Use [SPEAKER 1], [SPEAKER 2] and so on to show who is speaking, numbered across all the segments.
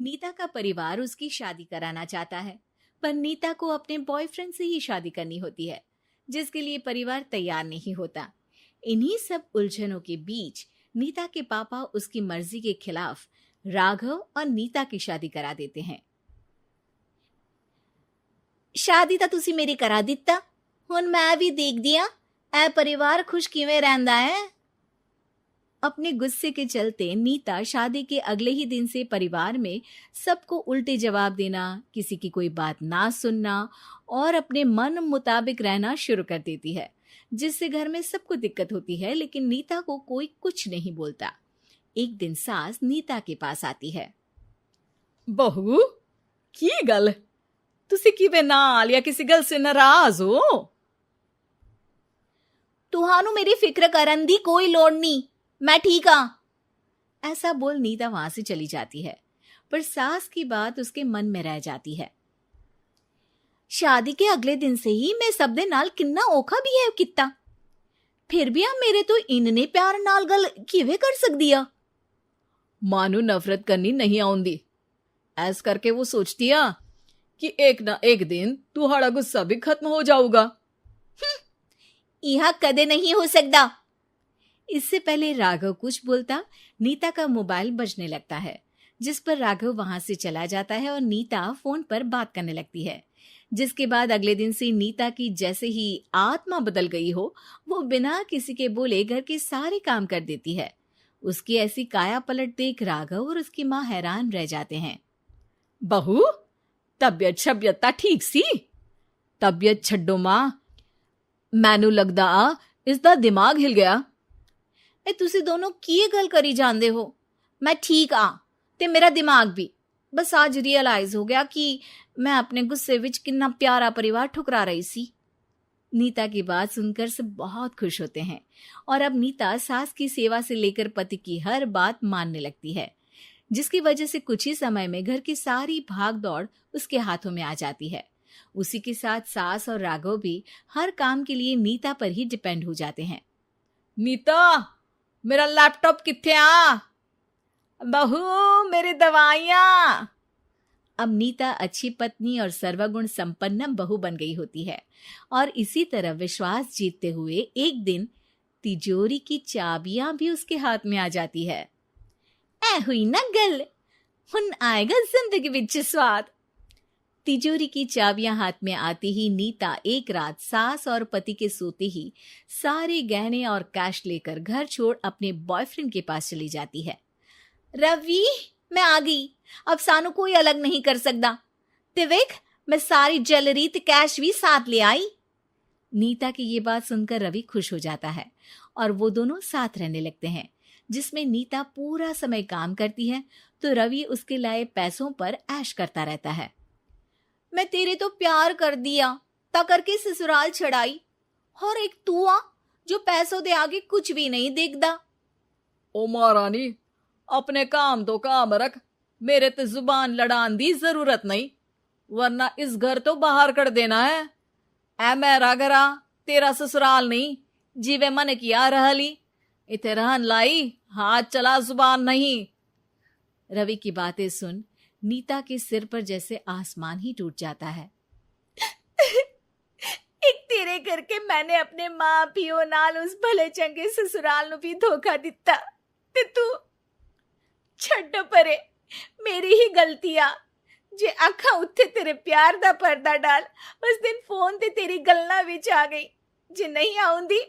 [SPEAKER 1] नीता का परिवार उसकी शादी कराना चाहता है, पर नीता को अपने बॉयफ्रेंड से ही शादी करनी होती है, जिसके लिए परिवार तैयार नहीं होता। इन्हीं सब उलझनों के बीच नीता के पापा उसकी मर्जी के खिलाफ राघव और नीता की शादी करा देते हैं। शादी ਤਾਂ ਤੁਸੀਂ ਮੇਰੀ ਕਰਾ ਦਿੱਤਾ, ਹੁਣ मैं भी देख दिया ए परिवार खुश किवें रहंदा है। अपने गुस्से के चलते नीता शादी के अगले ही दिन से परिवार में सबको उल्टे जवाब देना, किसी की कोई बात ना सुनना और अपने मन मुताबिक रहना शुरू कर देती है, जिससे घर में सबको दिक्कत होती है, लेकिन नीता को कोई कुछ नहीं बोलता। एक दिन सास नीता के पास आती है।
[SPEAKER 2] बहू की गल, तुसी किवें नाल या किसी गल से नाराज हो?
[SPEAKER 1] तुहानू मेरी फिक्र करन दी कोई लोड़ नहीं, मैं ठीक हाँ। ऐसा बोल नीता वहां से चली जाती है, पर सास की बात उसके मन में रह जाती है। शादी के अगले दिन से ही मैं सब दे नाल किन्ना औखा बिहेव किता, फिर भी आप मेरे तो इन्ने प्यार नाल गल किवें कर सकदी आ।
[SPEAKER 2] मानू नफरत करनी नहीं आउंदी, ऐस करके वो सोचती आ कि एक ना एक दिन तुम्हारा गुस्सा भी खत्म हो जाऊगा।
[SPEAKER 1] यह कदे नहीं हो सकता। इससे पहले राघव कुछ बोलता, नीता का मोबाइल बजने लगता है, जिस पर राघव वहां से चला जाता है और नीता फोन पर बात करने लगती है। जिसके बाद अगले दिन से नीता की जैसे ही आत्मा बदल गई हो, वो बिना किसी के बोले घर के सारे काम कर देती है। उसकी ऐसी काया पलट देख राघव और उसकी माँ हैरान रह जाते हैं।
[SPEAKER 2] बहू तबियत शबियत ता ठीक सी? तबियत छड्डो मां, मैनू लगदा इसदा दिमाग हिल गया।
[SPEAKER 1] ए तुसी दोनों की गल करी जांदे हो? मैं ठीक आ ते मेरा दिमाग भी। बस आज रियलाइज हो गया कि मैं अपने गुस्से विच कितना प्यारा परिवार ठुकरा रही सी। नीता की बात सुनकर सब बहुत खुश होते हैं और अब नीता सास की सेवा से लेकर पति की हर बात मानने लगती है, जिसकी वजह से कुछ ही समय में घर की सारी भाग दौड़ उसके हाथों में आ जाती है। उसी के साथ सास और राघव भी हर काम के लिए नीता पर ही डिपेंड हो जाते हैं।
[SPEAKER 2] नीता मेरा लैपटॉप किथे आ? बहू मेरी दवाइयां।
[SPEAKER 1] अब नीता अच्छी पत्नी और सर्वगुण संपन्न बहू बन गई होती है और इसी तरह विश्वास जीतते हुए एक दिन तिजोरी की चाबियां भी उसके हाथ में आ जाती है। ऐ हुई ना गल, हुन आएगा जिंदगी विच स्वाद। तिजोरी की चाबियां हाथ में आती ही नीता एक रात सास और पति के सोते ही सारे गहने और कैश लेकर घर छोड़ अपने बॉयफ्रेंड के पास चली जाती है। रवि मैं आ गई, अब सानू कोई अलग नहीं कर सकता। ते वेख मैं सारी ज्वेलरी ते कैश भी साथ ले आई। नीता की ये बात सुनकर रवि खुश हो जाता है और वो दोनों साथ रहने लगते हैं, जिसमें नीता पूरा समय काम करती है तो रवि उसके लाए पैसों पर ऐश करता रहता है। मैं तेरे तो प्यार कर दिया ता करके ससुराल छड़ाई, और एक तू आ जो पैसों दे आगे कुछ भी नहीं देखदा।
[SPEAKER 2] ओ महारानी अपने काम तो काम रख, मेरे ते जुबान लड़ान दी जरूरत नहीं, वरना इस घर तो बाहर कर देना है। ऐ मेरा घरा तेरा ससुराल नहीं, जीवे मन किया रहली इथे रहन लाई, हाथ चला जुबान नहीं।
[SPEAKER 1] रवि की बातें सुन नीता के सिर पर जैसे आसमान ही टूट जाता है। एक तेरे करके मैंने अपने मां पियो नाल उस भले चंगे ससुराल नु भी धोखा दिता ते तू छड्ड परे, मेरी ही गलती आ जे आखा उत्थे तेरे प्यार दा पर्दा डाल उस दिन फोन ते तेरी गल्ला विच आ गई। जे नहीं आउंदी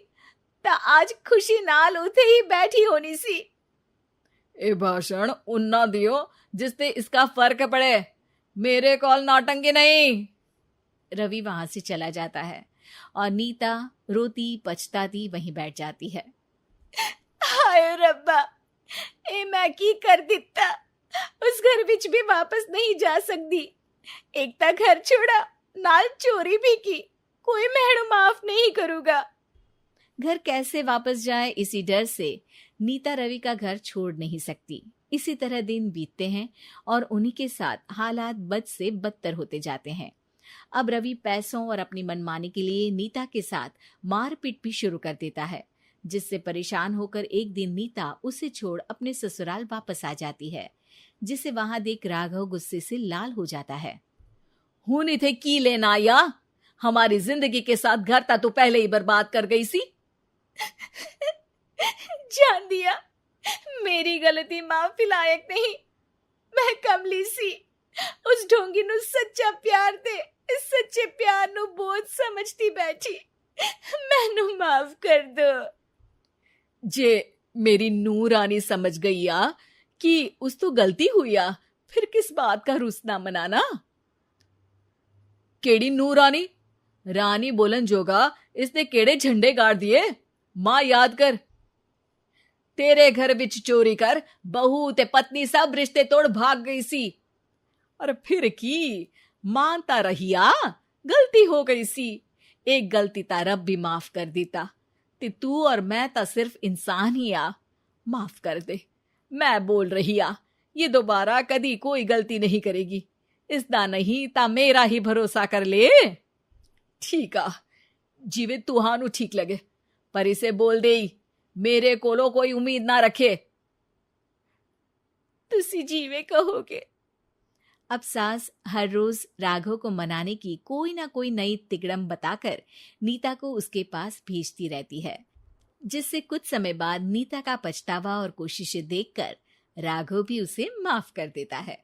[SPEAKER 1] ता आज खुशी नाल उथे ही बैठी होनी सी।
[SPEAKER 2] ए भाषण उन्ना दियो जिससे इसका फर्क पड़े, मेरे कॉल नौटंकी नहीं।
[SPEAKER 1] रवि वहां से चला जाता है और नीता रोती पछताती वहीं बैठ जाती है। हाय रब्बा, ए मैं की कर दिता, उस घर विच भी वापस नहीं जा सकती। एक ता घर छोड़ा नाल चोरी भी की, कोई मेहणु माफ नहीं करूंगा। घर कैसे वापस जाए इसी डर से नीता रवि का घर छोड़ नहीं सकती। इसी तरह दिन बीतते हैं और उन्हीं के साथ हालात बद से बदतर होते जाते हैं। अब रवि पैसों और अपनी मनमानी के लिए नीता के साथ मारपीट भी शुरू कर देता है, जिससे परेशान होकर एक दिन नीता उसे छोड़ अपने ससुराल वापस आ जाती है, जिसे वहां देख राघव गुस्से से लाल हो जाता है।
[SPEAKER 2] हुन इथे की लेना या? हमारी जिंदगी के साथ घर ता तू पहले ही बर्बाद कर गई सी।
[SPEAKER 1] जान दिया, मेरी गलती माफी लायक नहीं। मैं कमली सी उस ढोंगी नु सच्चा प्यार दे, इस सच्चे प्यार नु बोझ समझती बैठी। मैनू माफ कर दो।
[SPEAKER 2] जे मेरी नूर रानी समझ गई या कि उस तो गलती हुई या, फिर किस बात का रुसना मनाना। केड़ी नूर रानी? रानी बोलन जोगा इसने केड़े झंडे गाड़ दिए? मां याद कर, तेरे घर विच चोरी कर बहू ते पत्नी सब रिश्ते तोड़ भाग गई सी। और फिर की मानता रहिया, गलती हो गई सी। एक गलती ता रब भी माफ कर देता, ते तू और मैं ता सिर्फ इंसान ही आ। माफ कर दे, मैं बोल रही आ, ये दोबारा कदी कोई गलती नहीं करेगी। इसदा नहीं ता मेरा ही भरोसा कर ले। ठीक आ, जिवें तुहानू ठीक लगे, पर इसे बोल दे मेरे कोलो कोई उम्मीद ना रखे।
[SPEAKER 1] तुसी जीवे कहोगे। अब सास हर रोज राघव को मनाने की कोई ना कोई नई तिकड़म बताकर नीता को उसके पास भेजती रहती है, जिससे कुछ समय बाद नीता का पछतावा और कोशिशें देखकर राघव भी उसे माफ कर देता है।